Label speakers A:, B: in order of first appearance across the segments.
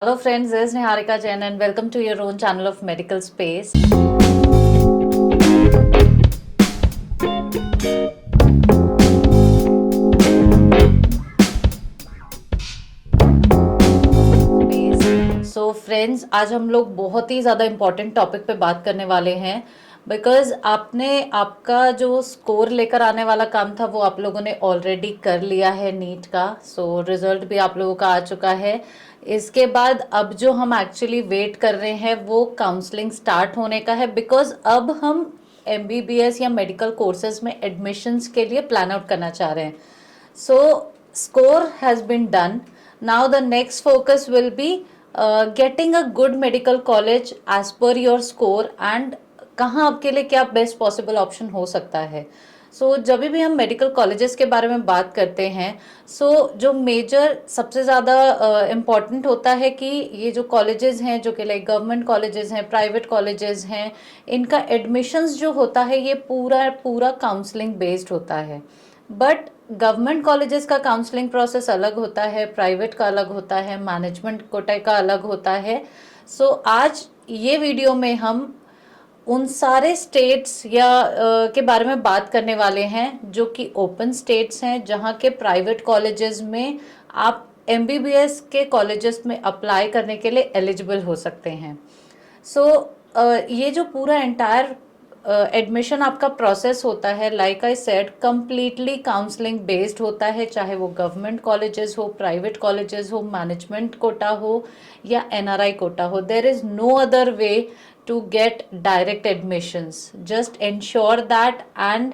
A: Hello friends, this is Niharika Jain and welcome to your own channel of Medical Space. Friends, आज हम लोग बहुत ही ज़्यादा important topic पे बात करने वाले हैं बिकॉज आपका जो स्कोर लेकर आने वाला काम था वो आप लोगों ने ऑलरेडी कर लिया है नीट का। सो रिजल्ट भी आप लोगों का आ चुका है। इसके बाद अब जो हम एक्चुअली वेट कर रहे हैं वो काउंसलिंग स्टार्ट होने का है बिकॉज अब हम एमबीबीएस या मेडिकल कोर्सेज में एडमिशन्स के लिए प्लान आउट करना चाह रहे हैं। So score has been done. Now the next focus will be getting a good medical college as per your score and कहाँ आपके लिए क्या बेस्ट पॉसिबल ऑप्शन हो सकता है। सो जब भी हम मेडिकल कॉलेजेस के बारे में बात करते हैं जो मेजर सबसे ज़्यादा इम्पॉर्टेंट होता है कि ये जो कॉलेजेस हैं जो कि लाइक गवर्नमेंट कॉलेजेस हैं, प्राइवेट कॉलेजेस हैं, इनका एडमिशन्स जो होता है ये पूरा पूरा काउंसलिंग बेस्ड होता है। बट गवर्नमेंट कॉलेजेस का काउंसलिंग प्रोसेस अलग होता है, प्राइवेट का अलग होता है, मैनेजमेंट कोटा का अलग होता है। आज ये वीडियो में हम उन सारे स्टेट्स के बारे में बात करने वाले हैं जो कि ओपन स्टेट्स हैं, जहाँ के प्राइवेट कॉलेजेस में आप एमबीबीएस के कॉलेजेस में अप्लाई करने के लिए एलिजिबल हो सकते हैं। ये जो पूरा एंटायर एडमिशन आपका प्रोसेस होता है, like I said, completely counselling based होता है, चाहे वो गवर्नमेंट कॉलेजेस हो, प्राइवेट कॉलेजेस हो, मैनेजमेंट कोटा हो या एनआरआई कोटा हो। There is no other way to get direct admissions. Just ensure that and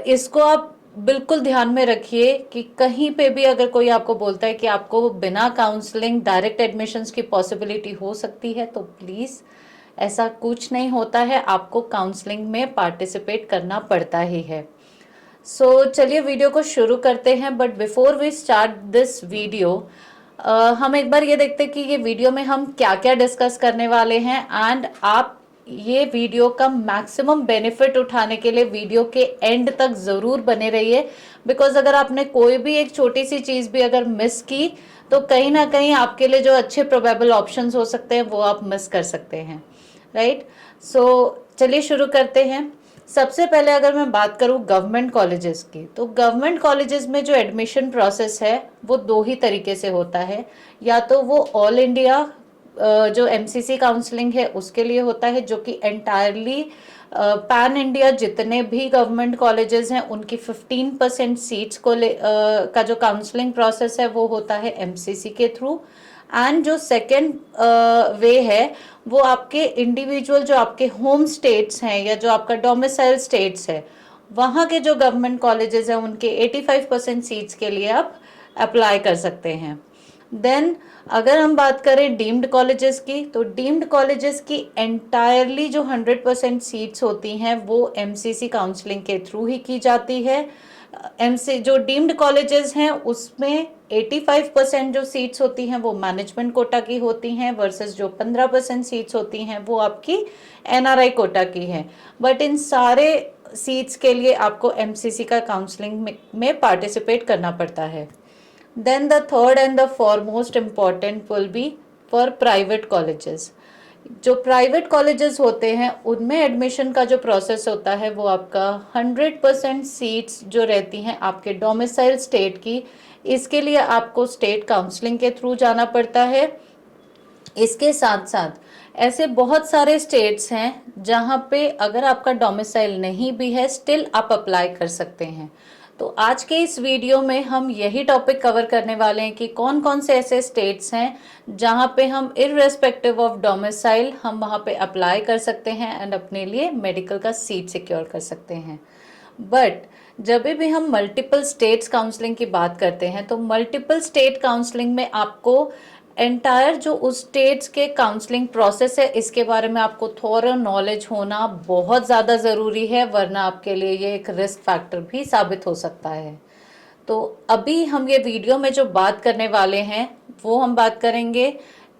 A: इसको आप बिल्कुल ध्यान में रखिए कि कहीं पे भी अगर कोई आपको बोलता है कि आपको बिना काउंसलिंग डायरेक्ट एडमिशंस की पॉसिबिलिटी हो सकती है, तो प्लीज़ ऐसा कुछ नहीं होता है, आपको काउंसलिंग में पार्टिसिपेट करना पड़ता ही है। चलिए वीडियो को शुरू करते हैं। But before we start this video हम एक बार ये देखते हैं कि ये वीडियो में हम क्या क्या डिस्कस करने वाले हैं एंड आप ये वीडियो का मैक्सिमम बेनिफिट उठाने के लिए वीडियो के एंड तक ज़रूर बने रहिए बिकॉज अगर आपने कोई भी एक छोटी सी चीज़ भी अगर मिस की तो कहीं ना कहीं आपके लिए जो अच्छे प्रोबेबल ऑप्शंस हो सकते हैं वो आप मिस कर सकते हैं, राइट। चलिए शुरू करते हैं। सबसे पहले अगर मैं बात करूं गवर्नमेंट कॉलेजेस की, तो गवर्नमेंट कॉलेजेस में जो एडमिशन प्रोसेस है वो दो ही तरीके से होता है। या तो वो ऑल इंडिया जो एमसीसी काउंसलिंग है उसके लिए होता है, जो कि एंटायरली पैन इंडिया जितने भी गवर्नमेंट कॉलेजेस हैं उनकी 15% सीट्स का जो काउंसलिंग प्रोसेस है वो होता है एमसीसी के थ्रू। एंड जो सेकेंड वे है वो आपके इंडिविजुअल जो आपके होम स्टेट्स हैं या जो आपका डोमिसाइल स्टेट्स है वहाँ के जो गवर्नमेंट कॉलेजेस हैं उनके 85% सीट्स के लिए आप अप्लाई कर सकते हैं। देन अगर हम बात करें डीम्ड कॉलेजेस की, तो डीम्ड कॉलेजेस की एंटायरली जो 100% सीट्स होती हैं वो एमसीसी काउंसलिंग के थ्रू ही की जाती है। एमसी जो डीम्ड कॉलेजेस हैं उसमें 85% जो सीट्स होती हैं वो मैनेजमेंट कोटा की होती हैं वर्सेस जो 15% सीट्स होती हैं वो आपकी एनआरआई कोटा की हैं। बट इन सारे सीट्स के लिए आपको एमसीसी का काउंसलिंग में पार्टिसिपेट करना पड़ता है। Then the third and the foremost important will be for private colleges। जो प्राइवेट कॉलेजेस होते हैं उनमें एडमिशन का जो प्रोसेस होता है वो आपका 100% सीट्स जो रहती हैं आपके डोमिसाइल स्टेट की, इसके लिए आपको स्टेट काउंसलिंग के थ्रू जाना पड़ता है। इसके साथ साथ ऐसे बहुत सारे स्टेट्स हैं जहाँ पे अगर आपका डोमिसाइल नहीं भी है स्टिल आप अप्लाई कर सकते हैं। तो आज के इस वीडियो में हम यही टॉपिक कवर करने वाले हैं कि कौन कौन से ऐसे स्टेट्स हैं जहाँ पे हम इररेस्पेक्टिव ऑफ डोमिसाइल हम वहाँ पे अप्लाई कर सकते हैं एंड अपने लिए मेडिकल का सीट सिक्योर कर सकते हैं। बट जब भी हम मल्टीपल स्टेट्स काउंसलिंग की बात करते हैं तो मल्टीपल स्टेट काउंसलिंग में आपको एंटायर जो उस स्टेट्स के काउंसलिंग प्रोसेस है इसके बारे में आपको थोड़ा नॉलेज होना बहुत ज़्यादा ज़रूरी है, वरना आपके लिए ये एक रिस्क फैक्टर भी साबित हो सकता है। तो अभी हम ये वीडियो में जो बात करने वाले हैं वो हम बात करेंगे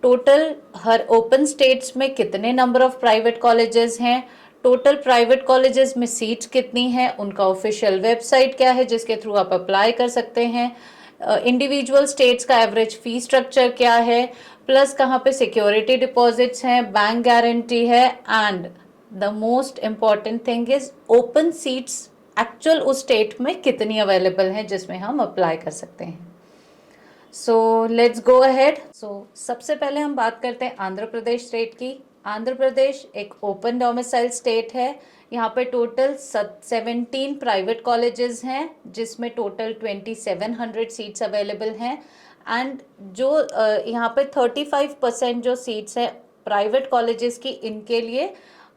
A: टोटल हर ओपन स्टेट्स में कितने नंबर ऑफ प्राइवेट कॉलेजेस हैं, टोटल प्राइवेट कॉलेजेस में सीट्स कितनी हैं, उनका ऑफिशियल वेबसाइट क्या है जिसके थ्रू आप अप्लाई कर सकते हैं, इंडिविजुअल स्टेट्स का एवरेज फी स्ट्रक्चर क्या है, प्लस कहाँ पे सिक्योरिटी डिपॉजिट्स हैं, बैंक गारंटी है, and the most important thing is open seats actual उस स्टेट में कितनी अवेलेबल हैं जिसमें हम अप्लाई कर सकते हैं। So let's go ahead. सो सबसे पहले हम बात करते हैं आंध्र प्रदेश स्टेट की। आंध्र प्रदेश एक ओपन डोमिसाइल स्टेट है। यहाँ पे टोटल 17 प्राइवेट कॉलेजेस हैं जिसमें टोटल 2700 सीट्स अवेलेबल हैं। एंड जो यहाँ पे 35% जो सीट्स हैं प्राइवेट कॉलेजेस की, इनके लिए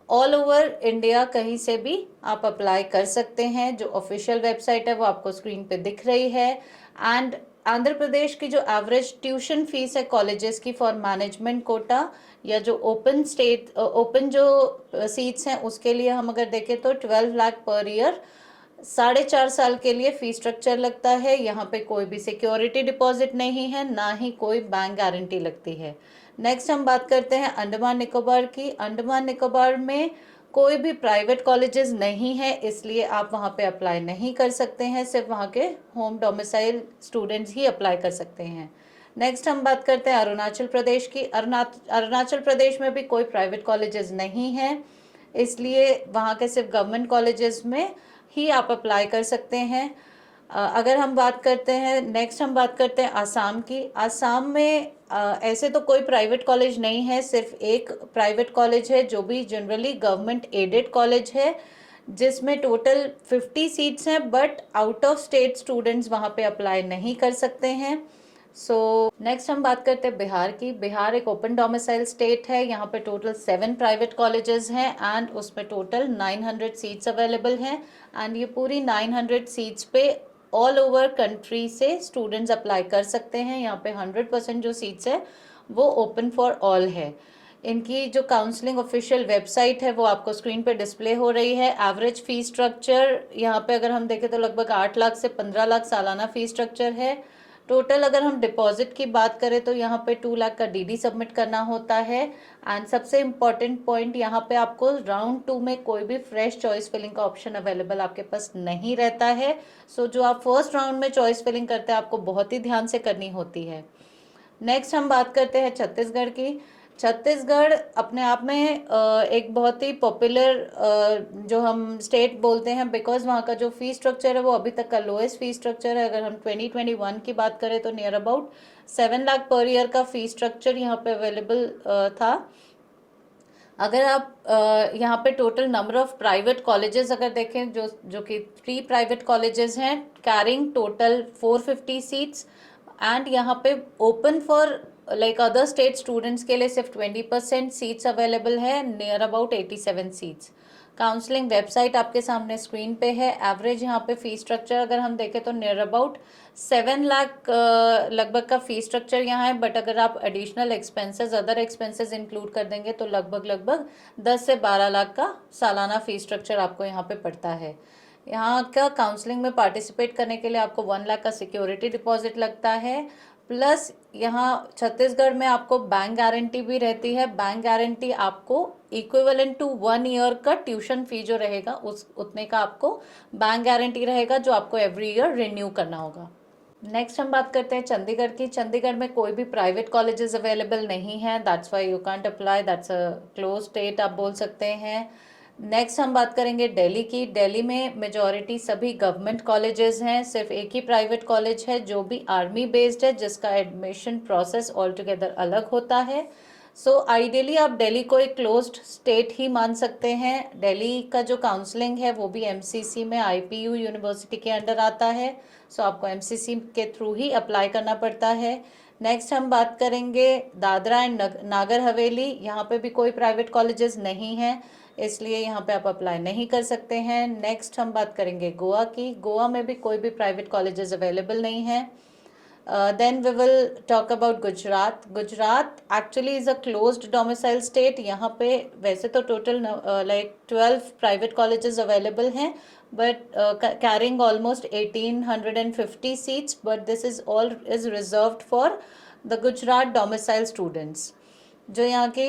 A: ऑल ओवर इंडिया कहीं से भी आप अप्लाई कर सकते हैं। जो ऑफिशियल वेबसाइट है वो आपको स्क्रीन पे दिख रही है। एंड आंध्र प्रदेश की जो एवरेज ट्यूशन फीस है कॉलेजेस की फॉर मैनेजमेंट कोटा या जो ओपन जो सीट्स हैं उसके लिए हम अगर देखें तो 12 लाख पर ईयर 4.5 साल के लिए फी स्ट्रक्चर लगता है। यहाँ पे कोई भी सिक्योरिटी डिपॉजिट नहीं है, ना ही कोई बैंक गारंटी लगती है। नेक्स्ट हम बात करते हैं अंडमान निकोबार की। अंडमान निकोबार में कोई भी प्राइवेट कॉलेजेस नहीं है, इसलिए आप वहाँ पे अप्लाई नहीं कर सकते हैं। सिर्फ वहाँ के होम डोमिसाइल स्टूडेंट्स ही अप्लाई कर सकते हैं। नेक्स्ट हम बात करते हैं अरुणाचल प्रदेश की। अरुणाचल प्रदेश में भी कोई प्राइवेट कॉलेजेस नहीं है, इसलिए वहाँ के सिर्फ गवर्नमेंट कॉलेजेस में ही आप अप्लाई कर सकते हैं। अगर हम बात करते हैं, नेक्स्ट हम बात करते हैं आसाम की। आसाम में ऐसे तो कोई प्राइवेट कॉलेज नहीं है, सिर्फ एक प्राइवेट कॉलेज है जो भी जनरली गवर्नमेंट एडेड कॉलेज है जिसमें टोटल 50 सीट्स हैं, but out of state students वहाँ पे अप्लाई नहीं कर सकते हैं। सो नेक्स्ट हम बात करते हैं बिहार की। बिहार एक ओपन डोमिसाइल स्टेट है। यहाँ पे टोटल 7 प्राइवेट कॉलेजेस हैं एंड उसमें टोटल 900 सीट्स अवेलेबल हैं। एंड ये पूरी 900 सीट्स पे ऑल ओवर कंट्री से स्टूडेंट्स अप्लाई कर सकते हैं। यहाँ पे 100% जो सीट्स है वो ओपन फॉर ऑल है। इनकी जो काउंसलिंग ऑफिशियल वेबसाइट है वो आपको स्क्रीन पे डिस्प्ले हो रही है। एवरेज फी स्ट्रक्चर यहाँ पे अगर हम देखें तो लगभग 8 लाख से 15 लाख सालाना फी स्ट्रक्चर है। टोटल अगर हम डिपॉजिट की बात करें तो यहाँ पे 2 लाख का डीडी सबमिट करना होता है। एंड सबसे इम्पॉर्टेंट पॉइंट, यहाँ पे आपको राउंड 2 में कोई भी फ्रेश चॉइस फिलिंग का ऑप्शन अवेलेबल आपके पास नहीं रहता है। सो जो आप फर्स्ट राउंड में चॉइस फिलिंग करते हैं आपको बहुत ही ध्यान से करनी होती है। नेक्स्ट हम बात करते हैं छत्तीसगढ़ की। छत्तीसगढ़ अपने आप में एक बहुत ही पॉपुलर जो हम स्टेट बोलते हैं, बिकॉज वहाँ का जो फी स्ट्रक्चर है वो अभी तक का लोएस्ट फी स्ट्रक्चर है। अगर हम 2021 की बात करें तो near about 7 lakh per year का फी स्ट्रक्चर यहाँ पे अवेलेबल था। अगर आप यहाँ पे total number of private colleges अगर देखें, जो कि 3 प्राइवेट कॉलेजेस हैं कैरिंग टोटल 450 सीट्स। एंड यहाँ पे open for like other state students के लिए सिर्फ 20% सीट्स अवेलेबल है, near about 87 seats. Counselling website आपके सामने स्क्रीन पे है। एवरेज यहाँ पे फी स्ट्रक्चर अगर हम देखें तो नियर अबाउट 7 लाख लगभग का फी स्ट्रक्चर यहाँ है, बट अगर आप additional expenses other expenses include कर देंगे तो लगभग 10 से 12 लाख का सालाना फी स्ट्रक्चर आपको यहाँ पे पड़ता है। यहाँ का काउंसलिंग में पार्टिसिपेट करने के लिए आपको 1 लाख का सिक्योरिटी डिपॉजिट लगता है। प्लस यहाँ छत्तीसगढ़ में आपको बैंक गारंटी भी रहती है। बैंक गारंटी आपको इक्विवेलेंट टू 1 ईयर का ट्यूशन फी जो रहेगा उस उतने का आपको बैंक गारंटी रहेगा, जो आपको एवरी ईयर रिन्यू करना होगा। नेक्स्ट हम बात करते हैं चंडीगढ़ की। चंडीगढ़ में कोई भी प्राइवेट कॉलेजेस अवेलेबल नहीं है, that's why you can't apply, that's a close state आप बोल सकते हैं। नेक्स्ट हम बात करेंगे दिल्ली की। दिल्ली में मेजॉरिटी सभी गवर्नमेंट कॉलेजेस हैं, सिर्फ एक ही प्राइवेट कॉलेज है जो भी आर्मी बेस्ड है, जिसका एडमिशन प्रोसेस ऑल टुगेदर अलग होता है। सो आइडियली आप दिल्ली को एक क्लोज्ड स्टेट ही मान सकते हैं। दिल्ली का जो काउंसलिंग है वो भी एमसीसी में आईपीयू यूनिवर्सिटी के अंडर आता है, सो आपको एमसीसी के थ्रू ही अप्लाई करना पड़ता है। नेक्स्ट हम बात करेंगे दादरा एंड नागर हवेली। यहाँ पे भी कोई प्राइवेट कॉलेजेस नहीं हैं, इसलिए यहाँ पे आप अप्लाई नहीं कर सकते हैं। नेक्स्ट हम बात करेंगे गोवा की। गोवा में भी कोई भी प्राइवेट कॉलेजेस अवेलेबल नहीं है। Then we will talk about Gujarat. Gujarat actually is a closed domicile state. यहाँ पे वैसे तो total like 12 private colleges available हैं, but carrying almost 1850 seats, but this is all is reserved for the Gujarat domicile students. जो यहाँ की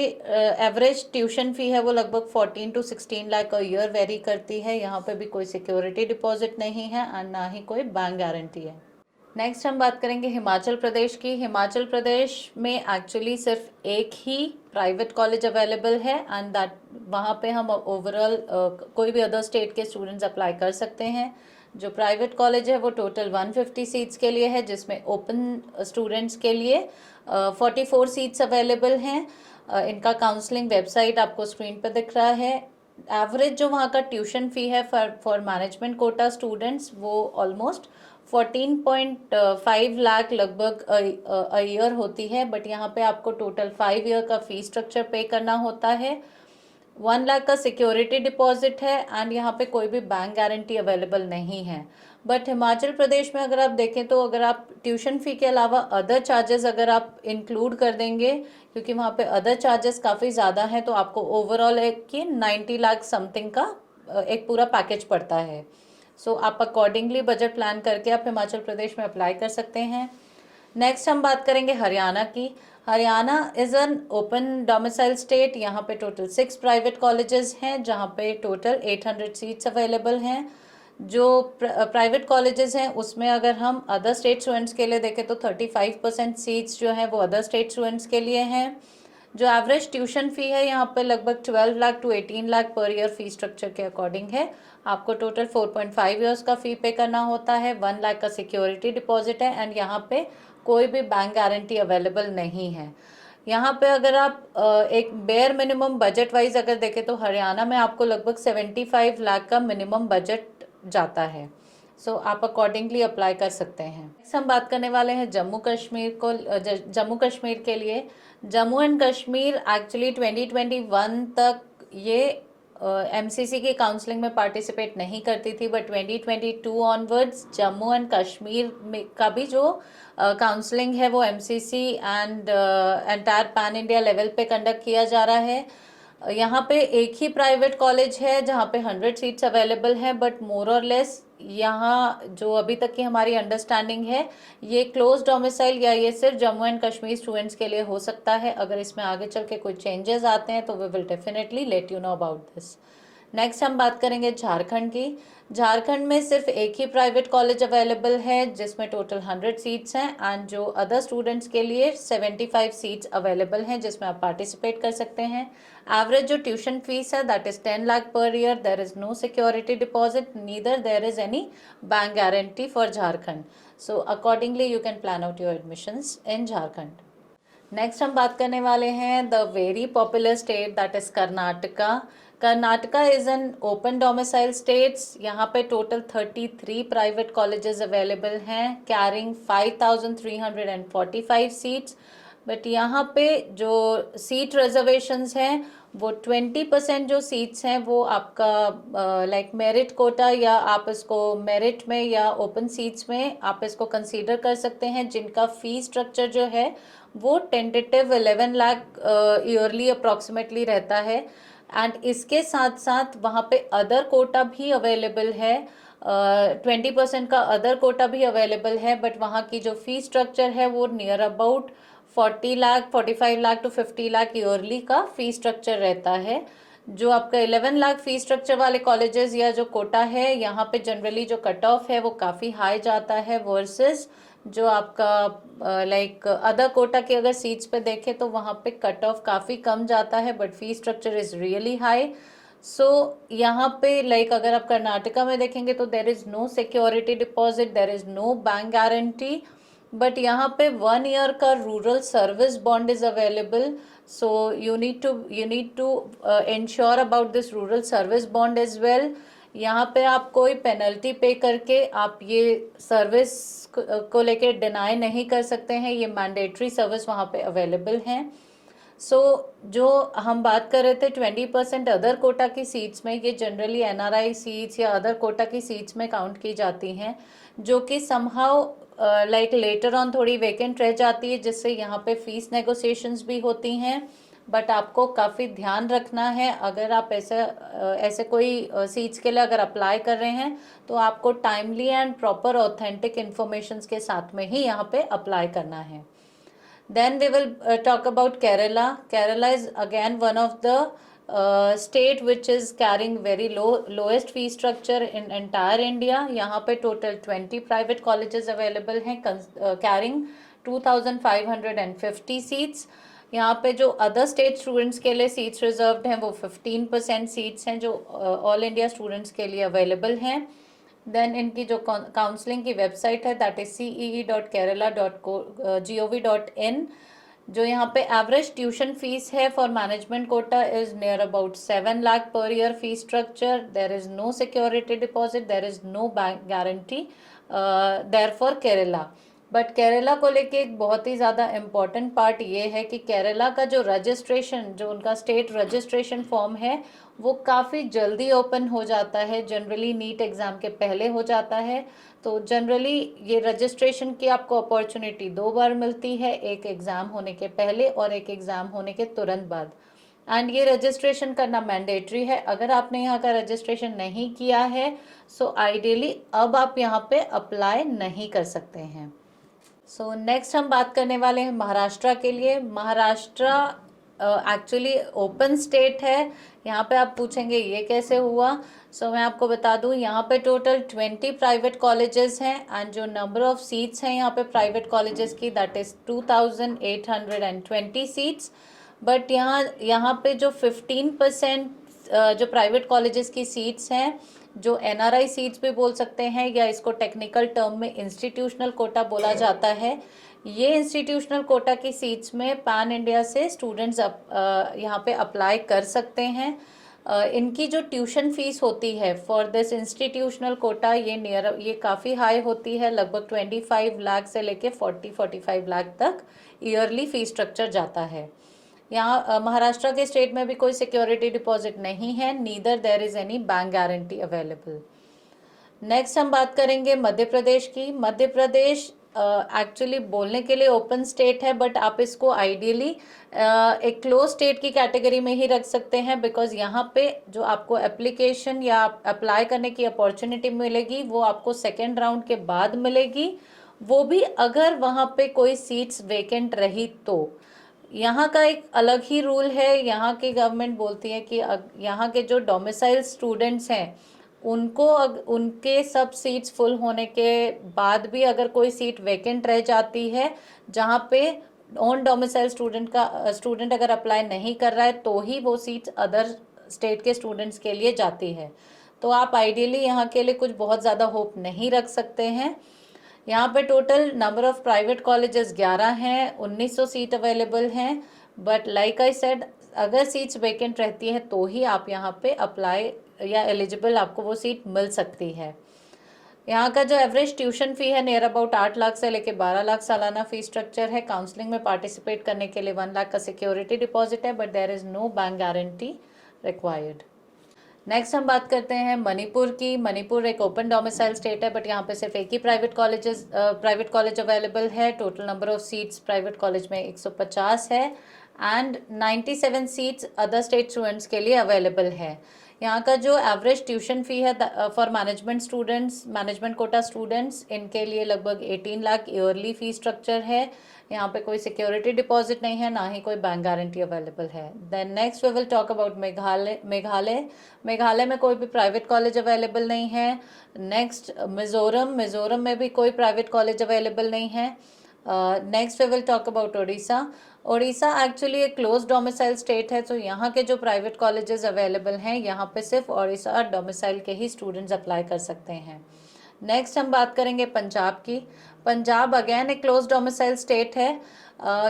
A: एवरेज ट्यूशन फ़ी है वो लगभग 14 to 16 लाख ईयर वेरी करती है। यहाँ पे भी कोई सिक्योरिटी डिपॉजिट नहीं है और ना ही कोई बैंक गारंटी है। नेक्स्ट हम बात करेंगे हिमाचल प्रदेश की। हिमाचल प्रदेश में एक्चुअली सिर्फ एक ही प्राइवेट कॉलेज अवेलेबल है एंड दैट वहाँ पे हम ओवरऑल कोई भी अदर स्टेट के स्टूडेंट्स अप्लाई कर सकते हैं। जो प्राइवेट कॉलेज है वो टोटल 150 सीट्स के लिए है, जिसमें ओपन स्टूडेंट्स के लिए 44 सीट्स अवेलेबल हैं। इनका काउंसलिंग वेबसाइट आपको स्क्रीन पर दिख रहा है। एवरेज जो वहाँ का ट्यूशन फी है फॉर मैनेजमेंट कोटा स्टूडेंट्स वो ऑलमोस्ट 14.5 लाख लगभग ईयर होती है, बट यहाँ पे आपको टोटल 5 ईयर का फी स्ट्रक्चर पे करना होता है। 1 लाख का सिक्योरिटी डिपॉजिट है एंड यहाँ पे कोई भी बैंक गारंटी अवेलेबल नहीं है। बट हिमाचल प्रदेश में अगर आप देखें तो अगर आप ट्यूशन फ़ी के अलावा अदर चार्जेस अगर आप इंक्लूड कर देंगे, क्योंकि वहाँ पे अदर चार्जेस काफ़ी ज़्यादा हैं, तो आपको ओवरऑल एक कि 90 लाख समथिंग का एक पूरा पैकेज पड़ता है। सो आप अकॉर्डिंगली बजट प्लान करके आप हिमाचल प्रदेश में अप्लाई कर सकते हैं। नेक्स्ट हम बात करेंगे हरियाणा की। Haryana is an open domicile state. यहाँ पे टोटल 6 प्राइवेट कॉलेजेस हैं जहाँ पे टोटल 800 सीट्स अवेलेबल हैं। जो प्राइवेट कॉलेजेस हैं उसमें अगर हम अदर स्टेट स्टूडेंट्स के लिए देखें तो 35% सीट्स जो हैं वो अदर स्टेट स्टूडेंट्स के लिए हैं। जो एवरेज ट्यूशन फ़ी है यहाँ पे लगभग 12 lakh to 18 lakh per year fee structure के अकॉर्डिंग है। आपको टोटल 4.5 ईयर्स का फ़ी पे करना होता है। 1 लाख का सिक्योरिटी डिपॉजिट है एंड यहाँ पे कोई भी बैंक गारंटी अवेलेबल नहीं है। यहाँ पे अगर आप एक बेयर मिनिमम बजट वाइज अगर देखें तो हरियाणा में आपको लगभग 75 लाख का मिनिमम बजट जाता है। सो आप अकॉर्डिंगली अप्लाई कर सकते हैं। नेक्स्ट हम बात करने वाले हैं जम्मू कश्मीर को। जम्मू कश्मीर के लिए जम्मू एंड कश्मीर एक्चुअली 2021 तक ये एमसीसी की काउंसलिंग में पार्टिसिपेट नहीं करती थी, but 2022 onwards Jammu and Kashmir में का भी जो काउंसलिंग है वो MCC and entire pan India level पे कंडक्ट किया जा रहा है। यहाँ पे एक ही प्राइवेट कॉलेज है जहाँ पे 100 सीट्स अवेलेबल हैं, बट मोर और लेस यहाँ जो अभी तक की हमारी अंडरस्टैंडिंग है ये क्लोज डोमिसाइल या ये सिर्फ जम्मू एंड कश्मीर स्टूडेंट्स के लिए हो सकता है। अगर इसमें आगे चल के कोई चेंजेस आते हैं तो we will definitely let you know about this. Next हम बात करेंगे झारखंड की। झारखंड में सिर्फ एक ही प्राइवेट कॉलेज अवेलेबल है जिसमें टोटल 100 सीट्स हैं एंड जो अदर स्टूडेंट्स के लिए 75 सीट्स अवेलेबल हैं जिसमें आप पार्टिसिपेट कर सकते हैं। एवरेज जो ट्यूशन फीस है that is 10 lakh per year. There is no security deposit, neither there is any bank guarantee for Jharkhand. So accordingly you can plan out your admissions in Jharkhand. Next हम बात करने वाले हैं the very popular state that is Karnataka. Karnataka is an open domicile states. यहाँ पे total 33 private colleges available हैं carrying 5345 seats. But यहाँ पे जो सीट रिजर्वेशंस हैं वो 20% जो सीट्स हैं वो आपका लाइक मेरिट कोटा या आप इसको मेरिट में या ओपन सीट्स में आप इसको कंसीडर कर सकते हैं, जिनका फी स्ट्रक्चर जो है वो टेंटेटिव 11 लाख ईयरली अप्रॉक्सीमेटली रहता है। एंड इसके साथ साथ वहाँ पे अदर कोटा भी अवेलेबल है, 20% का अदर कोटा भी अवेलेबल है, बट वहाँ की जो फी स्ट्रक्चर है वो near about 40 lakh 45 lakh to 50 lakh yearly का फी स्ट्रक्चर रहता है। जो आपका 11 लाख फी स्ट्रक्चर वाले कॉलेजेस या जो कोटा है यहाँ पे जनरली जो कट ऑफ है वो काफ़ी हाई जाता है वर्सेस जो आपका लाइक अदर कोटा के अगर सीट्स पे देखें तो वहाँ पे कट ऑफ काफ़ी कम जाता है, but fee structure is really high. So यहाँ पे लाइक अगर आप कर्नाटका में देखेंगे तो there is no security deposit, there is no bank guarantee, but यहाँ पे 1 ईयर का rural service bond is available. So you need to ensure about this rural service bond as well. यहाँ पे आप कोई पेनल्टी पे करके आप ये सर्विस को लेके डिनाई नहीं कर सकते हैं, ये मैंडेटरी सर्विस वहाँ पे अवेलेबल हैं। सो जो हम बात कर रहे थे 20% अदर कोटा की सीट्स में, ये जनरली एनआरआई सीट्स या अदर कोटा की सीट्स में काउंट की जाती हैं, जो कि समहाउ लाइक लेटर ऑन थोड़ी वेकेंट रह जाती है, जिससे यहाँ पे फीस नेगोशिएशंस भी होती हैं। बट आपको काफ़ी ध्यान रखना है अगर आप ऐसे कोई सीट्स के लिए अगर अप्लाई कर रहे हैं तो आपको timely and proper authentic informations के साथ में ही यहाँ पे अप्लाई करना है। Then we will talk about Kerala. Kerala is again one of the state which is carrying very lowest fee structure in entire India. यहाँ पे टोटल 20 प्राइवेट कॉलेजेस अवेलेबल हैं कैरिंग 2550 सीट्स। यहाँ पे जो अदर स्टेट स्टूडेंट्स के लिए seats reserved हैं वो 15% सीट्स हैं जो ऑल इंडिया स्टूडेंट्स के लिए अवेलेबल हैं। देन इनकी जो काउंसलिंग की वेबसाइट है दैट इज cee.kerala.gov.in। जो यहाँ पे एवरेज ट्यूशन फीस है for management quota is near about 7 lakh per year fee structure. There is no security deposit, there is no bank guarantee there for Kerala. But Kerala को लेके एक बहुत ही ज़्यादा इम्पॉर्टेंट पार्ट ये है कि केरला का जो रजिस्ट्रेशन, जो उनका स्टेट रजिस्ट्रेशन फॉर्म है वो काफ़ी जल्दी ओपन हो जाता है, जनरली नीट एग्ज़ाम के पहले हो जाता है। तो जनरली ये रजिस्ट्रेशन की आपको अपॉर्चुनिटी 2 बार मिलती है, एक एग्ज़ाम होने के पहले और एक एग्ज़ाम होने के तुरंत बाद। एंड ये रजिस्ट्रेशन करना मैंडेटरी है। अगर आपने यहाँ का रजिस्ट्रेशन नहीं किया है सो आइडियली अब आप यहाँ पे अप्लाई नहीं कर सकते हैं। सो नेक्स्ट हम बात करने वाले हैं महाराष्ट्र के लिए। महाराष्ट्र एक्चुअली ओपन स्टेट है। यहाँ पे आप पूछेंगे ये कैसे हुआ। मैं आपको बता दूँ यहाँ पे टोटल 20 प्राइवेट कॉलेजेस हैं एंड जो नंबर ऑफ सीट्स हैं यहाँ पे प्राइवेट कॉलेजेस की दैट इज़ 2820 सीट्स। बट यहाँ पे जो 15% जो प्राइवेट कॉलेजेस की सीट्स हैं, जो NRI सीट्स भी बोल सकते हैं या इसको टेक्निकल टर्म में इंस्टीट्यूशनल कोटा बोला जाता है, ये इंस्टीट्यूशनल कोटा की सीट्स में पैन इंडिया से स्टूडेंट्स यहाँ पे अप्लाई कर सकते हैं। इनकी जो ट्यूशन फीस होती है फॉर दिस इंस्टीट्यूशनल कोटा ये काफ़ी हाई होती है, लगभग 25 लाख से लेके 40-45 लाख तक ईयरली फी स्ट्रक्चर जाता है। यहाँ महाराष्ट्र के स्टेट में भी कोई सिक्योरिटी डिपॉजिट नहीं है, neither there is any bank guarantee available. Next हम बात करेंगे मध्य प्रदेश की। मध्य प्रदेश एक्चुअली बोलने के लिए ओपन स्टेट है बट आप इसको आइडियली एक क्लोज स्टेट की कैटेगरी में ही रख सकते हैं, बिकॉज यहाँ पे जो आपको एप्लीकेशन या अप्लाई करने की अपॉर्चुनिटी मिलेगी वो आपको सेकेंड राउंड के बाद मिलेगी, वो भी अगर वहाँ पे कोई सीट्स वेकेंट रही तो। यहाँ का एक अलग ही रूल है। यहाँ की गवर्नमेंट बोलती है कि यहाँ के जो डोमिसाइल स्टूडेंट्स हैं उनको उनके सब सीट्स फुल होने के बाद भी अगर कोई सीट वेकेंट रह जाती है जहाँ पे ऑन डोमिसाइल स्टूडेंट अगर अप्लाई नहीं कर रहा है तो ही वो सीट्स अदर स्टेट के स्टूडेंट्स के लिए जाती है। तो आप आइडियली यहाँ के लिए कुछ बहुत ज़्यादा होप नहीं रख सकते हैं। यहाँ पे total number of private colleges 11 हैं, 1900 सीट अवेलेबल हैं। बट लाइक आई सेड अगर सीट्स वेकेंट रहती है तो ही आप यहाँ पे अप्लाई या एलिजिबल आपको वो सीट मिल सकती है। यहाँ का जो एवरेज ट्यूशन फ़ी है नियर अबाउट 8 लाख से लेके 12 लाख सालाना फ़ी स्ट्रक्चर है। काउंसलिंग में पार्टिसिपेट करने के लिए 1 लाख का सिक्योरिटी डिपॉजिट है but there is no bank guarantee required. Next हम बात करते हैं मणिपुर की। मणिपुर एक ओपन डोमिसाइल स्टेट है बट यहाँ पे सिर्फ एक ही प्राइवेट कॉलेज अवेलेबल है। Total number of seats private college में 150 है and 97 seats other state students के लिए अवेलेबल है। यहाँ का जो एवरेज ट्यूशन फ़ी है फॉर मैनेजमेंट कोटा स्टूडेंट्स, इनके लिए लगभग 18 लाख ईयरली फ़ी स्ट्रक्चर है। यहाँ पे कोई सिक्योरिटी डिपॉजिट नहीं है, ना ही कोई बैंक गारंटी अवेलेबल है। Then next we will talk about Meghalaya में कोई भी प्राइवेट कॉलेज अवेलेबल नहीं है। नेक्स्ट मिज़ोरम में भी कोई प्राइवेट कॉलेज अवेलेबल नहीं है। Next we will talk about Odisha actually एक क्लोज डोमिसाइल स्टेट है, तो यहाँ के जो प्राइवेट कॉलेजेस अवेलेबल हैं यहाँ पे सिर्फ ओडिशा डोमिसाइल के ही स्टूडेंट्स अप्लाई कर सकते हैं। नेक्स्ट हम बात करेंगे पंजाब की। पंजाब अगेन एक क्लोज डोमिसाइल स्टेट है।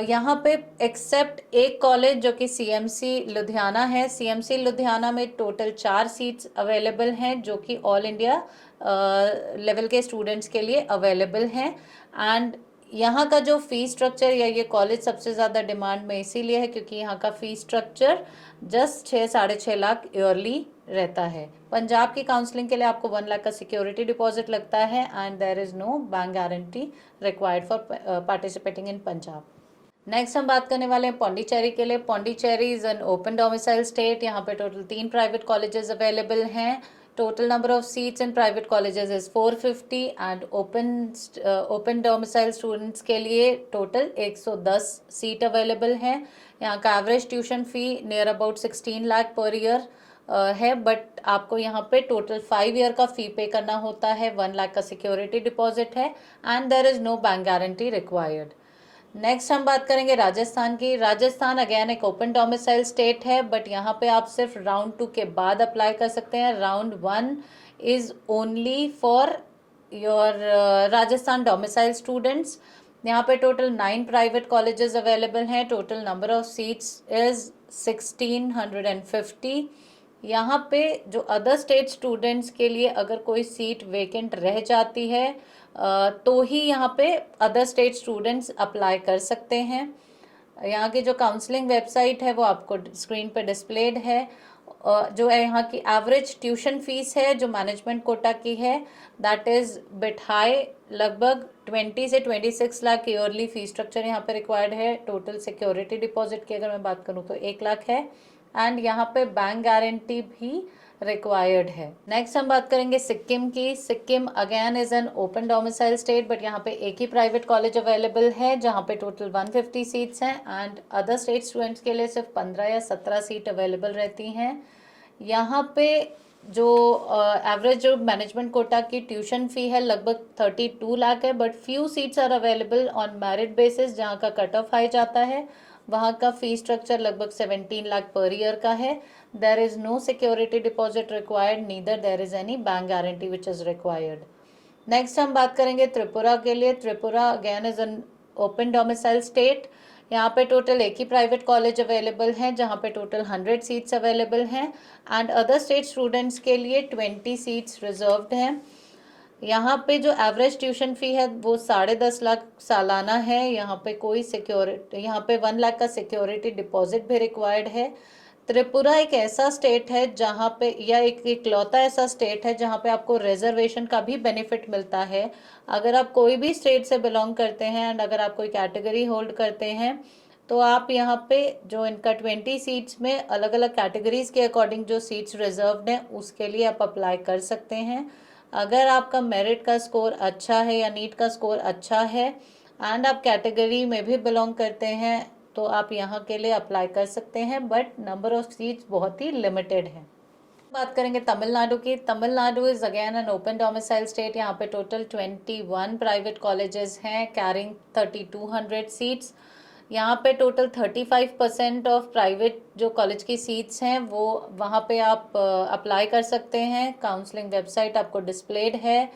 A: यहाँ पे एक्सेप्ट एक कॉलेज जो कि CMC लुधियाना है। CMC लुधियाना में टोटल 4 सीट्स अवेलेबल हैं जो कि ऑल इंडिया लेवल के स्टूडेंट्स के लिए अवेलेबल हैं। एंड यहाँ का जो फ़ी स्ट्रक्चर या ये कॉलेज सबसे ज़्यादा डिमांड में इसीलिए है क्योंकि यहाँ का fee structure just 6-6.5 lakh yearly रहता है। पंजाब की काउंसलिंग के लिए आपको 1 लाख का सिक्योरिटी डिपॉजिट लगता है and there is no bank guarantee required for participating in Punjab. Next हम बात करने वाले हैं पौंडीचेरी के लिए। Pondicherry is an open domicile state. यहाँ पे टोटल 3 प्राइवेट कॉलेजेस अवेलेबल हैं। Total number of seats in private colleges is 450 and open domicile students के लिए total 110 सीट अवेलेबल हैं। यहाँ का average tuition fee near about 16 lakh per year है, but आपको यहाँ पे टोटल 5 ईयर का फी पे करना होता है। 1 लाख का सिक्योरिटी डिपॉजिट है and there is no bank guarantee required. Next हम बात करेंगे राजस्थान की। राजस्थान अगेन एक ओपन डोमिसाइल स्टेट है, बट यहाँ पे आप सिर्फ राउंड 2 के बाद अप्लाई कर सकते हैं। Round 1 is only for your Rajasthan domicile students. यहाँ पे टोटल 9 प्राइवेट कॉलेजेस अवेलेबल हैं। Total number of seats is 1650। यहाँ पे जो अदर स्टेट स्टूडेंट्स के लिए अगर कोई सीट वेकेंट रह जाती है तो ही यहाँ पे अदर स्टेट स्टूडेंट्स अप्लाई कर सकते हैं। यहाँ की जो काउंसलिंग वेबसाइट है वो आपको स्क्रीन पे डिस्प्लेड है। जो है यहाँ की एवरेज ट्यूशन फीस है जो मैनेजमेंट कोटा की है, दैट इज़ बिट हाई। लगभग 20 से 26 लाख ईयरली फी स्ट्रक्चर यहाँ पे रिक्वायर्ड है। टोटल सिक्योरिटी डिपॉजिट की अगर मैं बात करूँ तो 1 लाख है एंड यहाँ पे बैंक गारंटी भी रिक्वायर्ड है। नेक्स्ट हम बात करेंगे सिक्किम की। Sikkim again is an open domicile state, but यहाँ पे एक ही प्राइवेट कॉलेज अवेलेबल है जहाँ पे टोटल 150 सीट्स हैं एंड अदर स्टेट स्टूडेंट्स के लिए सिर्फ 15 या 17 सीट अवेलेबल रहती हैं। यहाँ पे जो एवरेज जो मैनेजमेंट कोटा की ट्यूशन फी है लगभग 32 लाख है, but few seats are available on merit basis. जहाँ का कट ऑफ हाई जाता है वहाँ का फी स्ट्रक्चर लगभग 17 लाख पर ईयर का है। There is no security deposit required, neither there is any bank guarantee which is required. Next हम बात करेंगे त्रिपुरा के लिए। Tripura again is an open domicile state. यहाँ पे टोटल एक ही प्राइवेट कॉलेज अवेलेबल है जहाँ पे टोटल 100 सीट्स अवेलेबल हैं एंड अदर स्टेट स्टूडेंट्स के लिए 20 सीट्स रिजर्व्ड हैं। यहाँ पे जो एवरेज ट्यूशन फी है वो 10.5 लाख सालाना है। यहाँ पे कोई सिक्योरिटी, यहाँ पे 1 लाख का सिक्योरिटी डिपॉजिट भी रिक्वायर्ड है। त्रिपुरा एक ऐसा स्टेट है जहाँ पे, या एक इकलौता ऐसा स्टेट है जहाँ पे आपको रिजर्वेशन का भी बेनिफिट मिलता है। अगर आप कोई भी स्टेट से बिलोंग करते हैं एंड अगर आप कोई कैटेगरी होल्ड करते हैं तो आप यहाँ पे जो इनका 20 सीट्स में अलग अलग कैटेगरीज के अकॉर्डिंग जो सीट्स रिजर्व्ड हैं उसके लिए आप अप्लाई कर सकते हैं। अगर आपका मेरिट का स्कोर अच्छा है या नीट का स्कोर अच्छा है एंड आप कैटेगरी में भी बिलोंग करते हैं तो आप यहाँ के लिए अप्लाई कर सकते हैं, बट नंबर ऑफ सीट्स बहुत ही लिमिटेड है। बात करेंगे तमिलनाडु की। Tamil Nadu is again an open domicile state. यहाँ पे टोटल 21 प्राइवेट कॉलेजेस हैं कैरिंग 3200 सीट्स। यहाँ पे टोटल 35% ऑफ प्राइवेट जो कॉलेज की सीट्स हैं वो वहाँ पे आप अप्लाई कर सकते हैं। काउंसलिंग वेबसाइट आपको डिस्प्लेड है।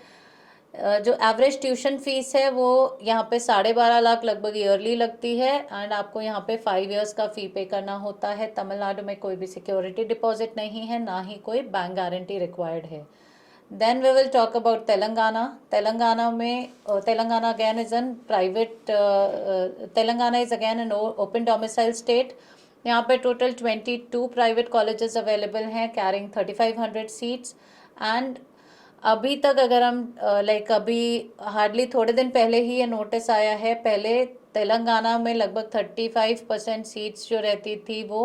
A: जो एवरेज ट्यूशन फीस है वो यहाँ पे 12.5 लाख लगभग ईयरली लगती है एंड आपको यहाँ पे 5 इयर्स का फ़ी पे करना होता है। तमिलनाडु में कोई भी सिक्योरिटी डिपॉजिट नहीं है, ना ही कोई बैंक गारंटी रिक्वायर्ड है। Then we will talk about Telangana. Telangana में Telangana again is an private Telangana is again an open domicile state. यहाँ पे टोटल 22 प्राइवेट कॉलेजेस अवेलेबल हैं कैरिंग 3500 सीट्स एंड अभी तक अगर हम लाइक अभी हार्डली थोड़े दिन पहले ही ये नोटिस आया है। पहले तेलंगाना में लगभग 35% सीट्स जो रहती थी वो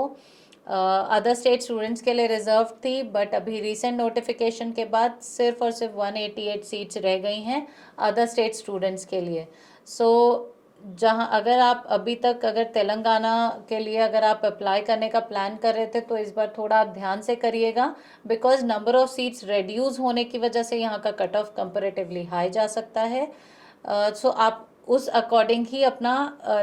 A: अदर स्टेट स्टूडेंट्स के लिए रिजर्व थी, बट अभी रिसेंट नोटिफिकेशन के बाद सिर्फ और सिर्फ 188 सीट्स रह गई हैं अदर स्टेट स्टूडेंट्स के लिए। सो जहां अगर आप अभी तक अगर तेलंगाना के लिए अगर आप अप्लाई करने का प्लान कर रहे थे तो इस बार थोड़ा आप ध्यान से करिएगा, because number of seats reduce होने की वजह से यहाँ का कट ऑफ कंपेरेटिवली हाई जा सकता है। सो आप उस अकॉर्डिंग ही अपना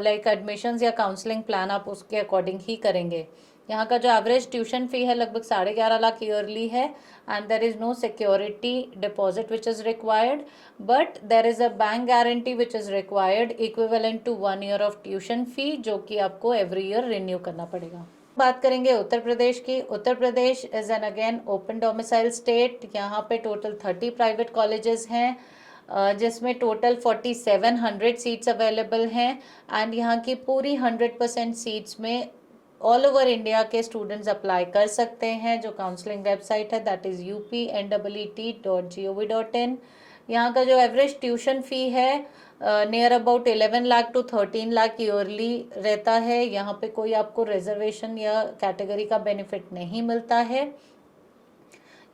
A: लाइक एडमिशन्स या काउंसलिंग प्लान आप उसके अकॉर्डिंग ही करेंगे। यहाँ का जो एवरेज ट्यूशन फी है लगभग 11.5 लाख ईयरली है and there is no security deposit which is required, but there is a bank guarantee which is required equivalent to 1 year of tuition fee, जो कि आपको एवरी ईयर रिन्यू करना पड़ेगा। बात करेंगे उत्तर प्रदेश की। Uttar Pradesh is an again open domicile state. यहाँ पे टोटल 30 प्राइवेट कॉलेजेस हैं जिसमें टोटल 4700 सीट्स अवेलेबल हैं एंड यहाँ की पूरी 100% सीट्स में ऑल ओवर इंडिया के स्टूडेंट्स अप्लाई कर सकते हैं। जो काउंसलिंग वेबसाइट है दैट इज़ upnett.gov.in। यहाँ का जो एवरेज ट्यूशन फ़ी है near about 11 lakh to 13 lakh yearly रहता है। यहाँ पे कोई आपको रिजर्वेशन या कैटेगरी का बेनिफिट नहीं मिलता है।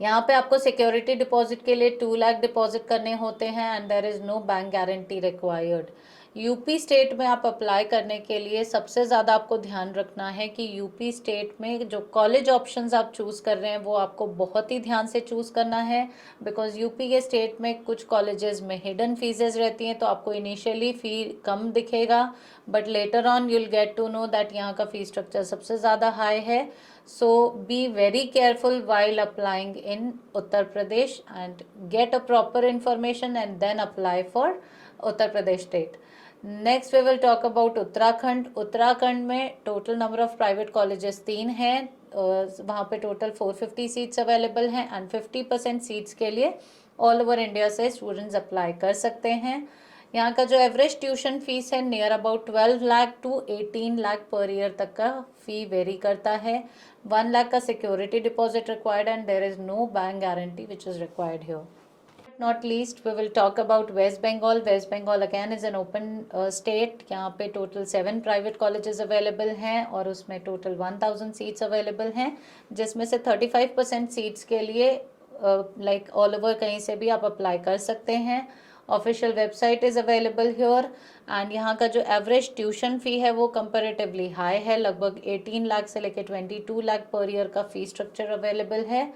A: यहाँ पे आपको सिक्योरिटी डिपॉजिट के लिए 2 लाख डिपॉजिट करने होते हैं and there is no bank guarantee required. UP state में आप अप्लाई करने के लिए सबसे ज़्यादा आपको ध्यान रखना है कि यूपी स्टेट में जो कॉलेज ऑप्शंस आप चूज़ कर रहे हैं वो आपको बहुत ही ध्यान से चूज़ करना है, बिकॉज यूपी के स्टेट में कुछ कॉलेजेस में हिडन फीसेस रहती हैं, तो आपको इनिशियली फ़ी कम दिखेगा, but later on you'll get to know that यहाँ का फ़ी स्ट्रक्चर सबसे ज़्यादा हाई है। So be very careful while applying in Uttar Pradesh and get a proper information and then apply for Uttar Pradesh state. Next we will talk about Uttarakhand. Uttarakhand में total number of private colleges 3 हैं, वहाँ पे total 450 seats available हैं and 50% seats के लिए all over India से students apply कर सकते हैं। यहाँ का जो एवरेज ट्यूशन फीस है near about 12 lakh to 18 lakh per year तक का फी वेरी करता है। 1 लाख का security deposit required and there is no bank guarantee which is required here. Not least we will talk about West Bengal. West Bengal again is an open state. यहाँ पे total 7 private colleges available हैं और उसमें total 1000 seats available हैं, जिसमें से 35% seats के लिए लाइक ऑल ओवर कहीं से भी आप अप्लाई कर सकते हैं। Official website is available here and यहाँ का जो एवरेज ट्यूशन फ़ी है वो कंपेरेटिवली हाई है, लगभग 18 लाख से लेकर 22 लाख पर ईयर का फ़ी स्ट्रक्चर अवेलेबल है।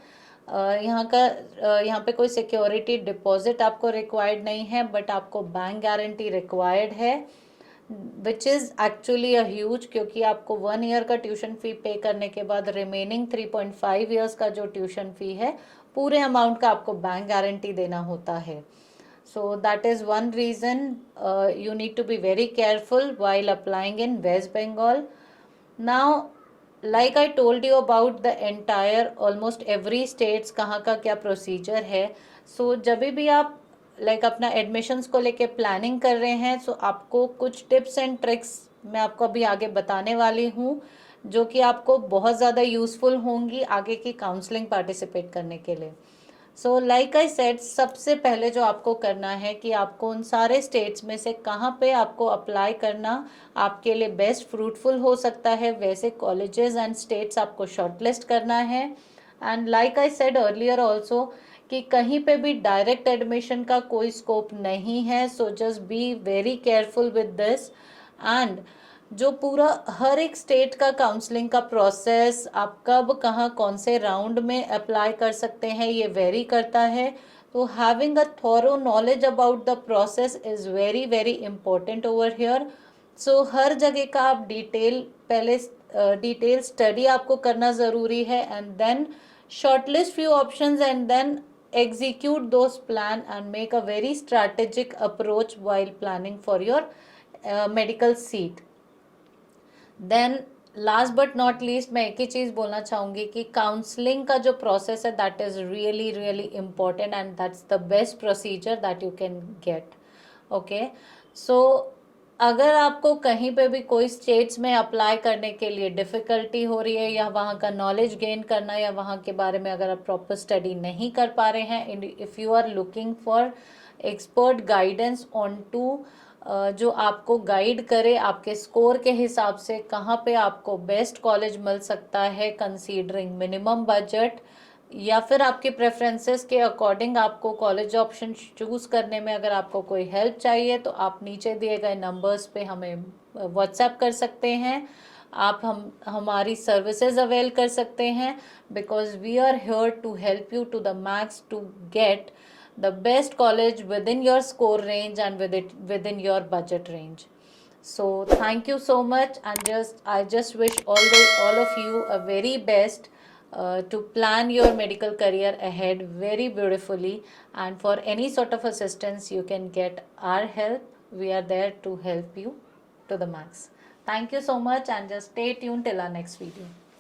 A: यहाँ पे कोई सिक्योरिटी डिपॉजिट आपको रिक्वायर्ड नहीं है, बट आपको बैंक गारंटी रिक्वायर्ड है, which is actually a huge, क्योंकि आपको 1 ईयर का ट्यूशन फ़ी पे करने के बाद रिमेनिंग 3.5 ईयर्स का जो ट्यूशन फ़ी है पूरे अमाउंट का आपको बैंक गारंटी देना होता है। So that is one reason you need to be very careful while applying in West Bengal. Now, like I told you about the entire almost every states कहाँ का क्या procedure है, so जब भी आप अपना एडमिशन्स को लेके प्लानिंग कर रहे हैं, so आपको कुछ टिप्स एंड ट्रिक्स मैं आपको अभी आगे बताने वाली हूँ जो कि आपको बहुत ज़्यादा यूज़फुल होंगी आगे की काउंसलिंग पार्टिसिपेट करने के लिए। सो लाइक आई सेड, सबसे पहले जो आपको करना है कि आपको उन सारे स्टेट्स में से कहाँ पे आपको अप्लाई करना आपके लिए बेस्ट फ्रूटफुल हो सकता है, वैसे कॉलेजेस एंड स्टेट्स आपको शॉर्टलिस्ट करना है। And like I said earlier also कि कहीं पे भी डायरेक्ट एडमिशन का कोई स्कोप नहीं है, so just be very careful with this. And जो पूरा हर एक स्टेट का काउंसलिंग का प्रोसेस आप कब कहाँ कौन से राउंड में अप्लाई कर सकते हैं ये वेरी करता है, तो having a thorough knowledge about the process is very very important over here. So हर जगह का आप डिटेल स्टडी आपको करना ज़रूरी है and then shortlist few options and then execute those plan and make a very strategic approach while planning for your medical seat. Then last but not least मैं एक ही चीज़ बोलना चाहूँगी कि काउंसलिंग का जो प्रोसेस है that is really really important and that's the best procedure that you can get. Okay, so अगर आपको कहीं पे भी कोई स्टेट्स में अप्लाई करने के लिए डिफ़िकल्टी हो रही है या वहाँ का नॉलेज गेन करना या वहाँ के बारे में अगर आप प्रॉपर स्टडी नहीं कर पा रहे हैं, if you are looking for expert guidance on to जो आपको गाइड करे आपके स्कोर के हिसाब से कहाँ पे आपको बेस्ट कॉलेज मिल सकता है कंसीडरिंग मिनिमम बजट, या फिर आपके प्रेफरेंसेस के अकॉर्डिंग आपको कॉलेज ऑप्शन चूज़ करने में अगर आपको कोई हेल्प चाहिए तो आप नीचे दिए गए नंबर्स पे हमें व्हाट्सएप कर सकते हैं। आप हमारी सर्विसेज अवेल कर सकते हैं, because we are here to help you to the max to get the best college within your score range and within your budget range. So thank you so much, and I just wish all of you a very best to plan your medical career ahead very beautifully, and for any sort of assistance you can get our help. We are there to help you to the max. Thank you so much, and just stay tuned till our next video.